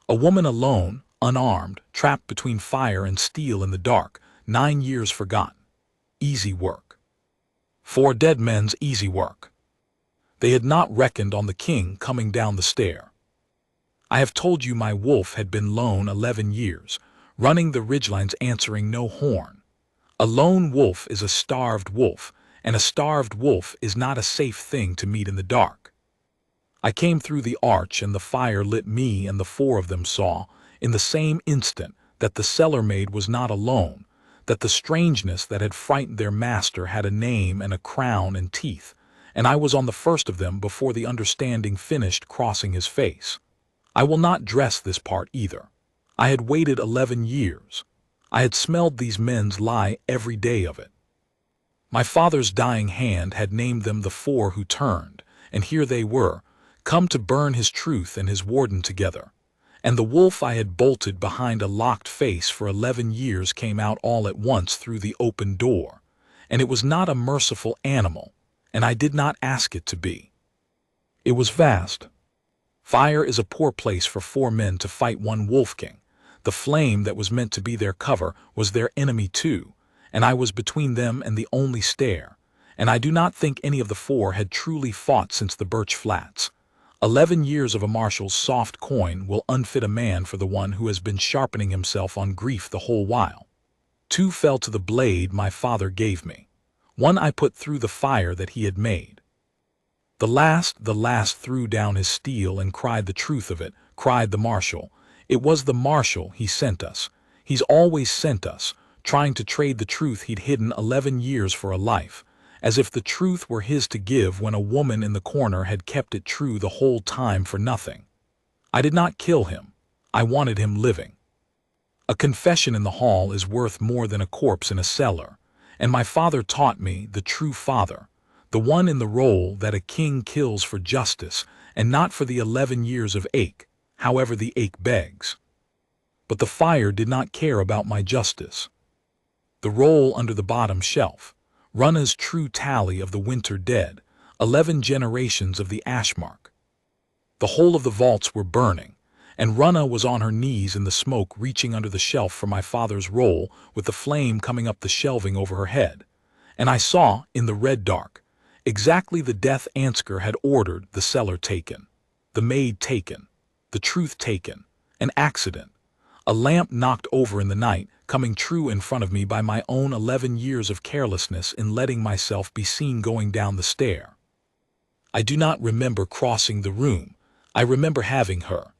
A woman alone, unarmed, trapped between fire and steel in the dark, 9 years forgotten. Easy work. 4 dead men's easy work. They had not reckoned on the king coming down the stair. I have told you my wolf had been lone 11 years, running the ridgelines answering no horn. A lone wolf is a starved wolf, and a starved wolf is not a safe thing to meet in the dark. I came through the arch, and the fire lit me, and the 4 of them saw, in the same instant, that the cellar maid was not alone, that the strangeness that had frightened their master had a name and a crown and teeth, and I was on the first of them before the understanding finished crossing his face. I will not dress this part either. I had waited 11 years. I had smelled these men's lie every day of it. My father's dying hand had named them the 4 who turned, and here they were, come to burn his truth and his warden together. And the wolf I had bolted behind a locked face for 11 years came out all at once through the open door, and it was not a merciful animal, and I did not ask it to be. It was vast. Fire is a poor place for 4 men to fight one wolf-king. The flame that was meant to be their cover was their enemy too, and I was between them and the only stair, and I do not think any of the 4 had truly fought since the birch flats. 11 years of a marshal's soft coin will unfit a man for the one who has been sharpening himself on grief the whole while. 2 fell to the blade my father gave me. 1 I put through the fire that he had made. The last threw down his steel and cried the truth of it, cried the marshal. It was the marshal he sent us. He's always sent us, trying to trade the truth he'd hidden 11 years for a life, as if the truth were his to give when a woman in the corner had kept it true the whole time for nothing. I did not kill him. I wanted him living. A confession in the hall is worth more than a corpse in a cellar, and my father taught me, the true father, the one in the role that a king kills for justice and not for the 11 years of ache, however the ache begs. But the fire did not care about my justice. The roll under the bottom shelf, Runna's true tally of the winter dead, 11 generations of the ash mark. The whole of the vaults were burning, and Runna was on her knees in the smoke reaching under the shelf for my father's roll with the flame coming up the shelving over her head. And I saw, in the red dark, exactly the death Ansgar had ordered, the cellar taken, the maid taken, the truth taken, an accident, a lamp knocked over in the night, coming true in front of me by my own 11 years of carelessness in letting myself be seen going down the stair. I do not remember crossing the room. I remember having her.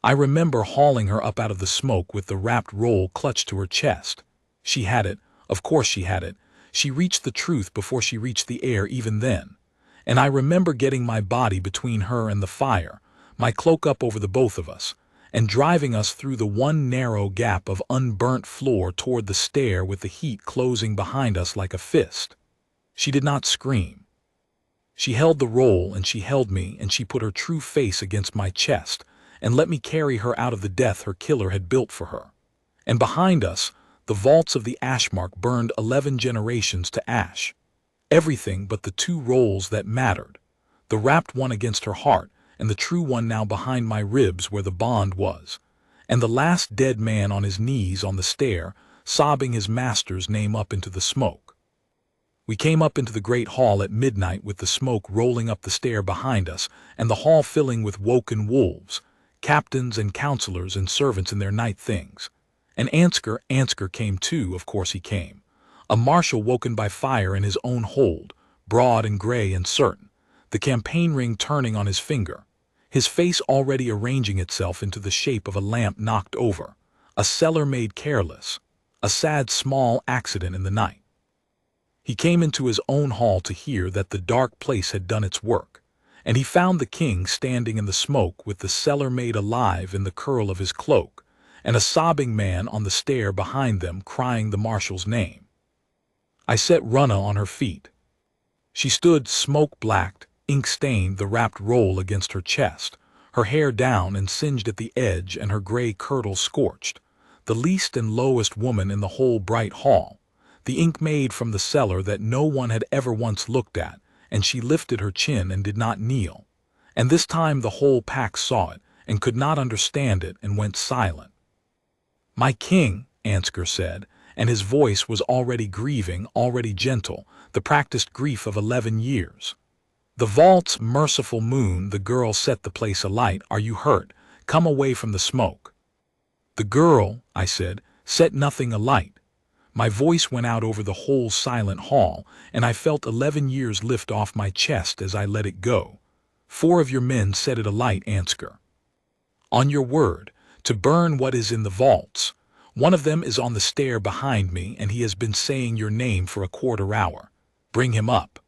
I remember hauling her up out of the smoke with the wrapped roll clutched to her chest. She had it, of course she had it. She reached the truth before she reached the air even then. And I remember getting my body between her and the fire, my cloak up over the both of us, and driving us through the one narrow gap of unburnt floor toward the stair with the heat closing behind us like a fist. She did not scream. She held the roll and she held me and she put her true face against my chest and let me carry her out of the death her killer had built for her. And behind us, the vaults of the Ashmark burned 11 generations to ash. Everything but the two rolls that mattered, the wrapped one against her heart and the true one now behind my ribs where the bond was, and the last dead man on his knees on the stair, sobbing his master's name up into the smoke. We came up into the great hall at midnight with the smoke rolling up the stair behind us and the hall filling with woken wolves, captains and counselors and servants in their night things. And Ansgar came too, of course he came. A marshal woken by fire in his own hold, broad and gray and certain, the campaign ring turning on his finger, his face already arranging itself into the shape of a lamp knocked over, a cellar made careless, a sad small accident in the night. He came into his own hall to hear that the dark place had done its work, and he found the king standing in the smoke with the cellar made alive in the curl of his cloak, and a sobbing man on the stair behind them crying the marshal's name. I set Runna on her feet. She stood smoke-blacked, ink-stained, the wrapped roll against her chest, her hair down and singed at the edge and her gray kirtle scorched, the least and lowest woman in the whole bright hall, the Ink-Maid from the cellar that no one had ever once looked at, and she lifted her chin and did not kneel. And this time the whole pack saw it, and could not understand it, and went silent. "My king," Ansgar said, and his voice was already grieving, already gentle, the practiced grief of 11 years. "The vault's merciful moon, the girl set the place alight. Are you hurt? Come away from the smoke." "The girl," I said, "set nothing alight." My voice went out over the whole silent hall, and I felt 11 years lift off my chest as I let it go. "4 of your men set it alight, Ansgar." "On your word, to burn what is in the vaults. One of them is on the stair behind me, and he has been saying your name for a quarter hour. Bring him up."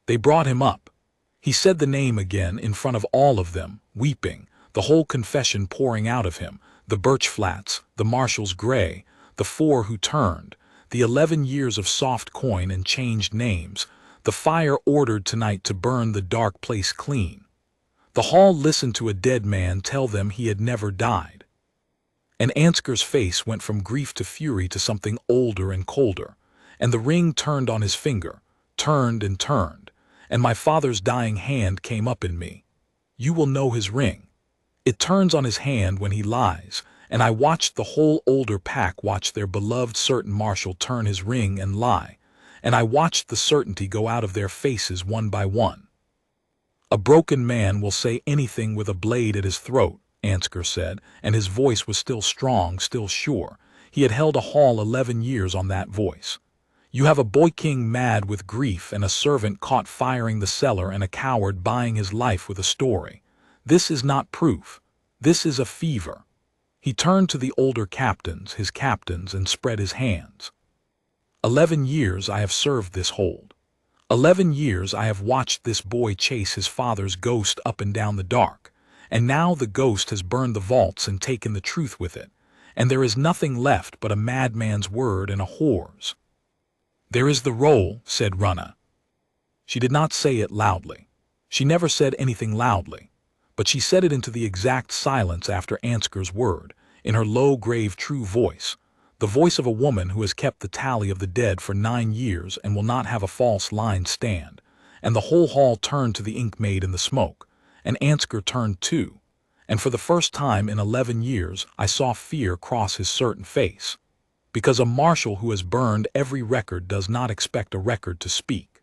They brought him up. He said the name again in front of all of them, weeping, the whole confession pouring out of him, the birch flats, the marshal's gray, the 4 who turned, the 11 years of soft coin and changed names, the fire ordered tonight to burn the dark place clean. The hall listened to a dead man tell them he had never died. And Ansgar's face went from grief to fury to something older and colder, and the ring turned on his finger, turned and turned, and my father's dying hand came up in me. You will know his ring. It turns on his hand when he lies, and I watched the whole older pack watch their beloved certain marshal turn his ring and lie, and I watched the certainty go out of their faces one by one. "A broken man will say anything with a blade at his throat," Ansgar said, and his voice was still strong, still sure. He had held a hall 11 years on that voice. "You have a boy king mad with grief and a servant caught firing the cellar and a coward buying his life with a story. This is not proof. This is a fever." He turned to the older captains, and spread his hands. 11 years I have served this hold. 11 years I have watched this boy chase his father's ghost up and down the dark, and now the ghost has burned the vaults and taken the truth with it, and there is nothing left but a madman's word and a whore's. "There is the roll," said Runna. She did not say it loudly. She never said anything loudly, but she said it into the exact silence after Ansgar's word, in her low, grave, true voice, the voice of a woman who has kept the tally of the dead for 9 years and will not have a false line stand, and the whole hall turned to the Ink-Maid in the smoke, and Ansgar turned too, and for the first time in 11 years I saw fear cross his certain face, because a marshal who has burned every record does not expect a record to speak.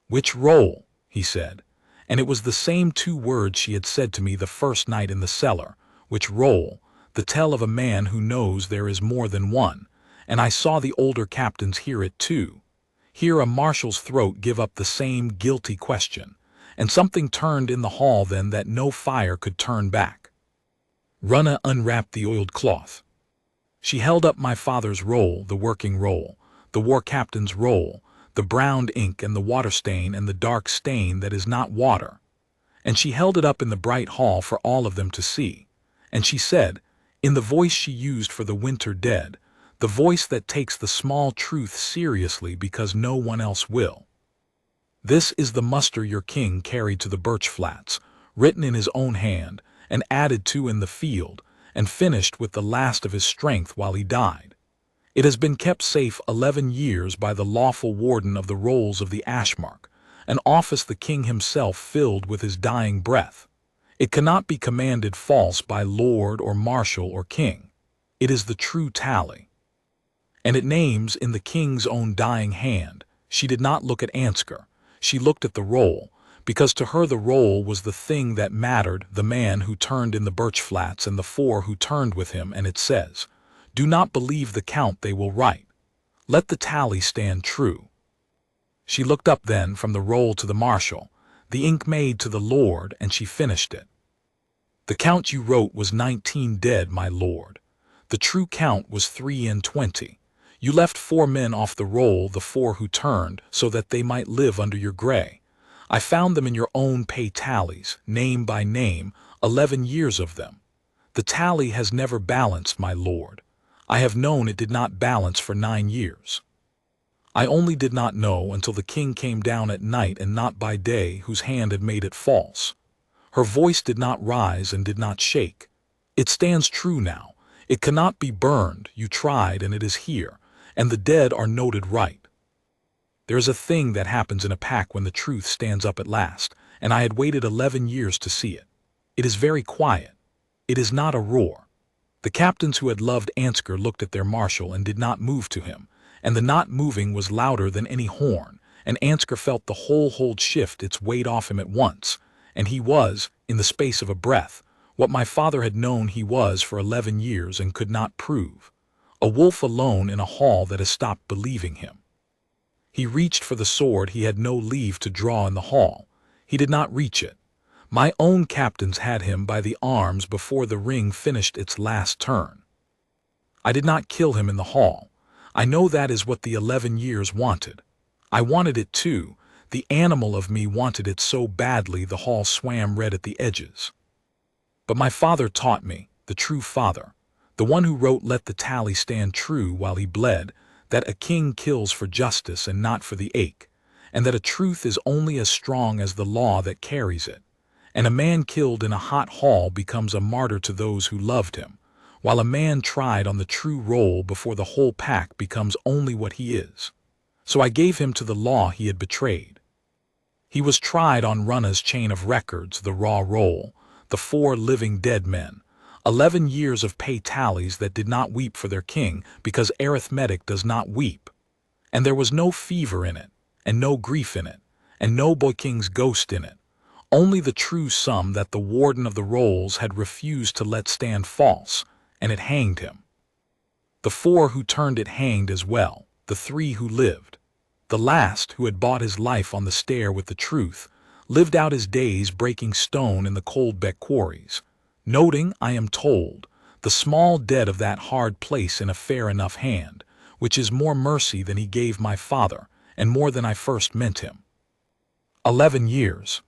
"Which roll?" he said, and it was the same 2 words she had said to me the first night in the cellar, which roll, the tell of a man who knows there is more than one, and I saw the older captains hear it too, hear a marshal's throat give up the same guilty question, and something turned in the hall then that no fire could turn back. Runna unwrapped the oiled cloth. She held up my father's roll, the working roll, the war captain's roll, the browned ink and the water stain and the dark stain that is not water. And she held it up in the bright hall for all of them to see. And she said, in the voice she used for the winter dead, the voice that takes the small truth seriously because no one else will. This is the muster your king carried to the birch flats, written in his own hand, and added to in the field, and finished with the last of his strength while he died. It has been kept safe 11 years by the lawful warden of the rolls of the Ashmark, an office the king himself filled with his dying breath. It cannot be commanded false by lord or marshal or king. It is the true tally. And it names in the king's own dying hand. She did not look at Ansgar. She looked at the roll, because to her the roll was the thing that mattered, the man who turned in the birch flats and the 4 who turned with him, and it says, do not believe the count they will write. Let the tally stand true. She looked up then from the roll to the marshal, the Ink-Maid to the lord, and she finished it. The count you wrote was 19 dead, my lord. The true count was 23. You left 4 men off the roll, the 4 who turned, so that they might live under your gray. I found them in your own pay tallies, name by name, 11 years of them. The tally has never balanced, my lord. I have known it did not balance for 9 years. I only did not know until the king came down at night and not by day, whose hand had made it false. Her voice did not rise and did not shake. It stands true now. It cannot be burned. You tried and it is here, and the dead are noted right. There is a thing that happens in a pack when the truth stands up at last, and I had waited 11 years to see it. It is very quiet. It is not a roar. The captains who had loved Ansgar looked at their marshal and did not move to him, and the not moving was louder than any horn, and Ansgar felt the whole hold shift its weight off him at once, and he was, in the space of a breath, what my father had known he was for 11 years and could not prove, a wolf alone in a hall that has stopped believing him. He reached for the sword he had no leave to draw in the hall. He did not reach it. My own captains had him by the arms before the ring finished its last turn. I did not kill him in the hall. I know that is what the 11 years wanted. I wanted it too. The animal of me wanted it so badly the hall swam red at the edges. But my father taught me, the true father, the one who wrote let the tally stand true while he bled, that a king kills for justice and not for the ache, and that a truth is only as strong as the law that carries it, and a man killed in a hot hall becomes a martyr to those who loved him, while a man tried on the true roll before the whole pack becomes only what he is. So I gave him to the law he had betrayed. He was tried on Runna's chain of records, the raw roll, the 4 living dead men, 11 years of pay tallies that did not weep for their king because arithmetic does not weep. And there was no fever in it, and no grief in it, and no boy king's ghost in it, only the true sum that the warden of the rolls had refused to let stand false, and it hanged him. The 4 who turned it hanged as well, the 3 who lived. The last, who had bought his life on the stair with the truth, lived out his days breaking stone in the cold beck quarries, noting, I am told, the small debt of that hard place in a fair enough hand, which is more mercy than he gave my father, and more than I first meant him. 11 years.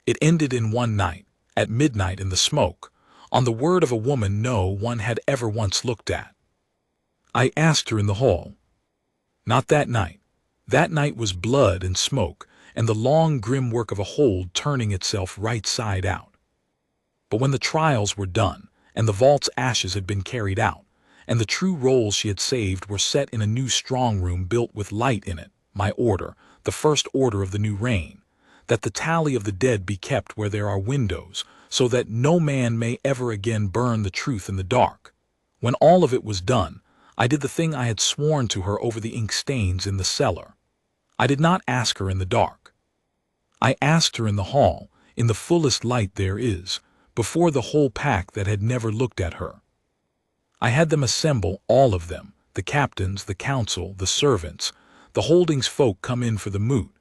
It ended in one night, at midnight in the smoke, on the word of a woman no one had ever once looked at. I asked her in the hall. Not that night. That night was blood and smoke, and the long grim work of a hold turning itself right side out. But when the trials were done, and the vault's ashes had been carried out, and the true rolls she had saved were set in a new strong room built with light in it, my order, the first order of the new reign, that the tally of the dead be kept where there are windows, so that no man may ever again burn the truth in the dark. When all of it was done, I did the thing I had sworn to her over the ink stains in the cellar. I did not ask her in the dark. I asked her in the hall, in the fullest light there is, before the whole pack that had never looked at her. I had them assemble, all of them, the captains, the council, the servants, the holdings folk come in for the moot.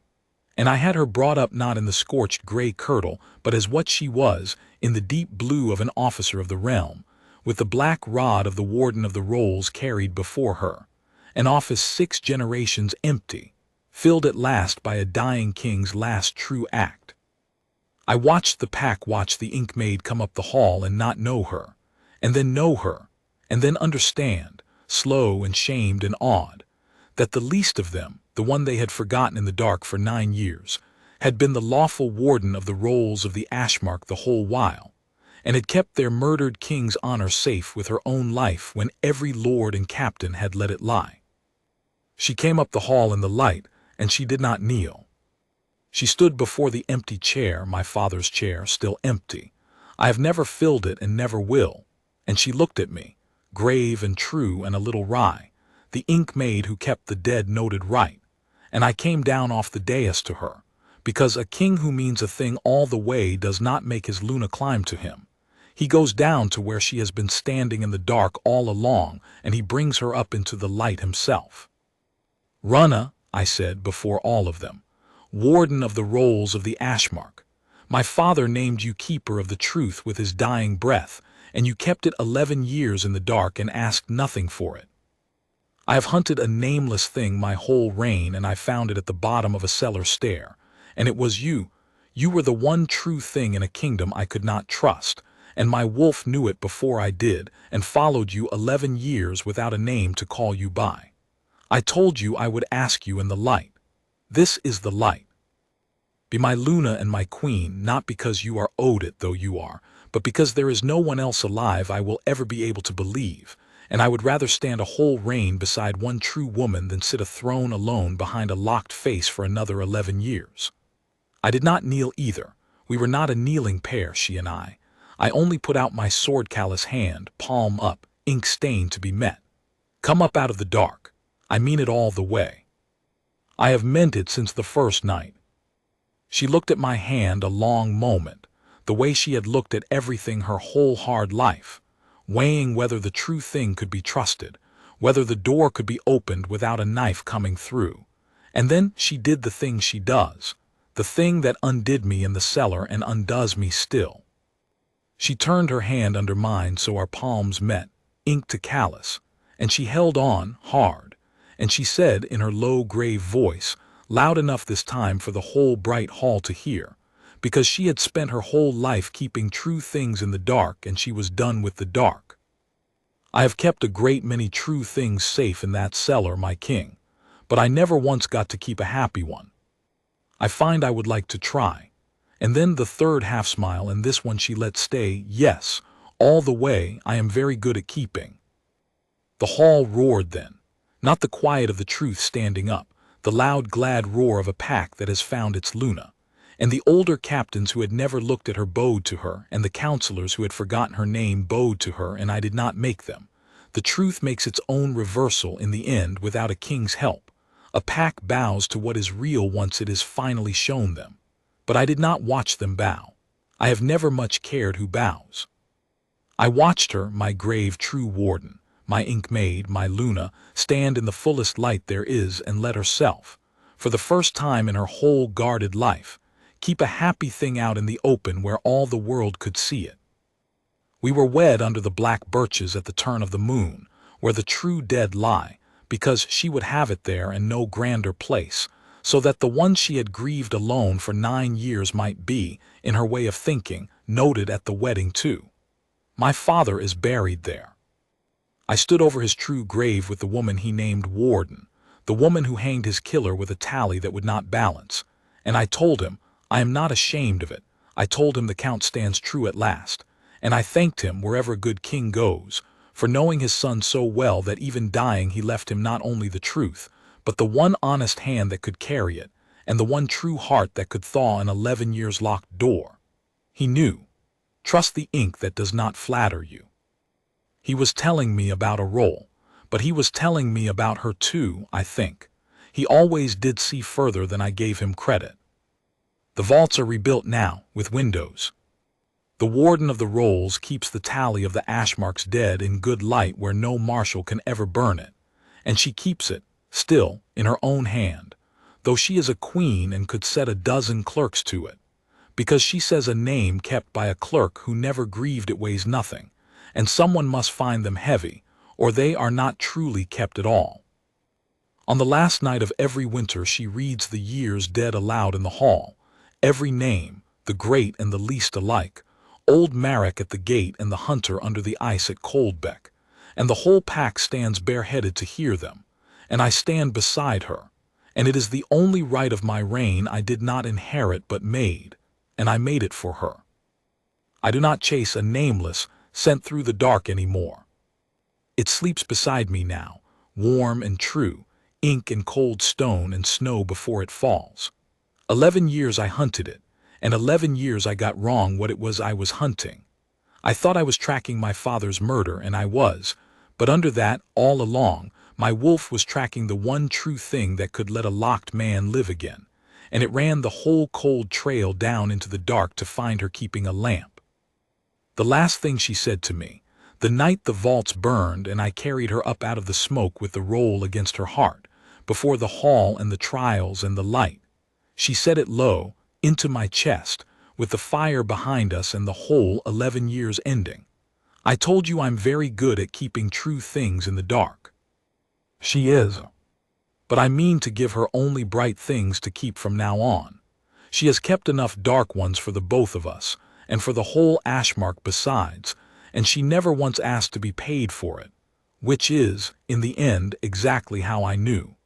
And I had her brought up not in the scorched gray kirtle, but as what she was, in the deep blue of an officer of the realm, with the black rod of the warden of the rolls carried before her, an office 6 generations empty, filled at last by a dying king's last true act. I watched the pack watch the Ink-Maid come up the hall and not know her, and then know her, and then understand, slow and shamed and awed, that the least of them, the one they had forgotten in the dark for 9 years, had been the lawful warden of the rolls of the Ashmark the whole while, and had kept their murdered king's honor safe with her own life when every lord and captain had let it lie. She came up the hall in the light, and she did not kneel. She stood before the empty chair, my father's chair, still empty. I have never filled it and never will. And she looked at me, grave and true and a little wry, the Ink-Maid who kept the dead noted right. And I came down off the dais to her, because a king who means a thing all the way does not make his Luna climb to him. He goes down to where she has been standing in the dark all along, and he brings her up into the light himself. "Runna," I said before all of them, "warden of the rolls of the Ashmark. My father named you keeper of the truth with his dying breath, and you kept it 11 years in the dark and asked nothing for it. I have hunted a nameless thing my whole reign, and I found it at the bottom of a cellar stair, and it was you. You were the one true thing in a kingdom I could not trust, and my wolf knew it before I did, and followed you 11 years without a name to call you by. I told you I would ask you in the light. This is the light. Be my Luna and my queen, not because you are owed it, though you are, but because there is no one else alive I will ever be able to believe, and I would rather stand a whole reign beside one true woman than sit a throne alone behind a locked face for another 11 years. I did not kneel either. We were not a kneeling pair, she and I. I only put out my sword-callous hand, palm up, ink-stained to be met. Come up out of the dark. I mean it all the way. I have meant it since the first night." She looked at my hand a long moment, the way she had looked at everything her whole hard life, weighing whether the true thing could be trusted, whether the door could be opened without a knife coming through. And then she did the thing she does, the thing that undid me in the cellar and undoes me still. She turned her hand under mine so our palms met, ink to callus, and she held on hard, and she said in her low, grave voice, loud enough this time for the whole bright hall to hear, because she had spent her whole life keeping true things in the dark, and she was done with the dark. "I have kept a great many true things safe in that cellar, my king, but I never once got to keep a happy one. I find I would like to try." And then the third half-smile, and this one she let stay, "Yes, all the way I am very good at keeping." The hall roared then, not the quiet of the truth standing up, the loud glad roar of a pack that has found its Luna, and the older captains who had never looked at her bowed to her, and the counselors who had forgotten her name bowed to her, and I did not make them. The truth makes its own reversal in the end without a king's help. A pack bows to what is real once it is finally shown them. But I did not watch them bow. I have never much cared who bows. I watched her, my grave true warden, my Ink-Maid, my Luna, stand in the fullest light there is and let herself, for the first time in her whole guarded life, keep a happy thing out in the open where all the world could see it. We were wed under the black birches at the turn of the moon, where the true dead lie, because she would have it there and no grander place, so that the one she had grieved alone for 9 years might be, in her way of thinking, noted at the wedding too. My father is buried there. I stood over his true grave with the woman he named Warden, the woman who hanged his killer with a tally that would not balance, and I told him, I am not ashamed of it. I told him the Count stands true at last, and I thanked him wherever a good king goes, for knowing his son so well that even dying he left him not only the truth, but the one honest hand that could carry it, and the one true heart that could thaw an 11 years locked door. He knew. Trust the ink that does not flatter you. He was telling me about a role, but he was telling me about her too, I think. He always did see further than I gave him credit. The vaults are rebuilt now, with windows. The warden of the rolls keeps the tally of the Ashmark's dead in good light where no marshal can ever burn it, and she keeps it, still, in her own hand. though she is a queen and could set a dozen clerks to it, because she says a name kept by a clerk who never grieved it weighs nothing, and someone must find them heavy, or they are not truly kept at all. On the last night of every winter she reads the years dead aloud in the hall, every name, the great and the least alike, old Marek at the gate and the hunter under the ice at Coldbeck, and the whole pack stands bareheaded to hear them, and I stand beside her, and it is the only right of my reign I did not inherit but made, and I made it for her. I do not chase a nameless, sent through the dark any more. It sleeps beside me now, warm and true, ink and cold stone and snow before it falls. 11 years I hunted it, and 11 years I got wrong what it was I was hunting. I thought I was tracking my father's murder, and I was, but under that, all along, my wolf was tracking the one true thing that could let a locked man live again, and it ran the whole cold trail down into the dark to find her keeping a lamp. The last thing she said to me, the night the vaults burned and I carried her up out of the smoke with the roll against her heart, before the hall and the trials and the light, she said it low, into my chest, with the fire behind us and the whole 11 years ending. I told you I'm very good at keeping true things in the dark. She is. But I mean to give her only bright things to keep from now on. She has kept enough dark ones for the both of us, and for the whole Ashmark besides, and she never once asked to be paid for it, which is, in the end, exactly how I knew.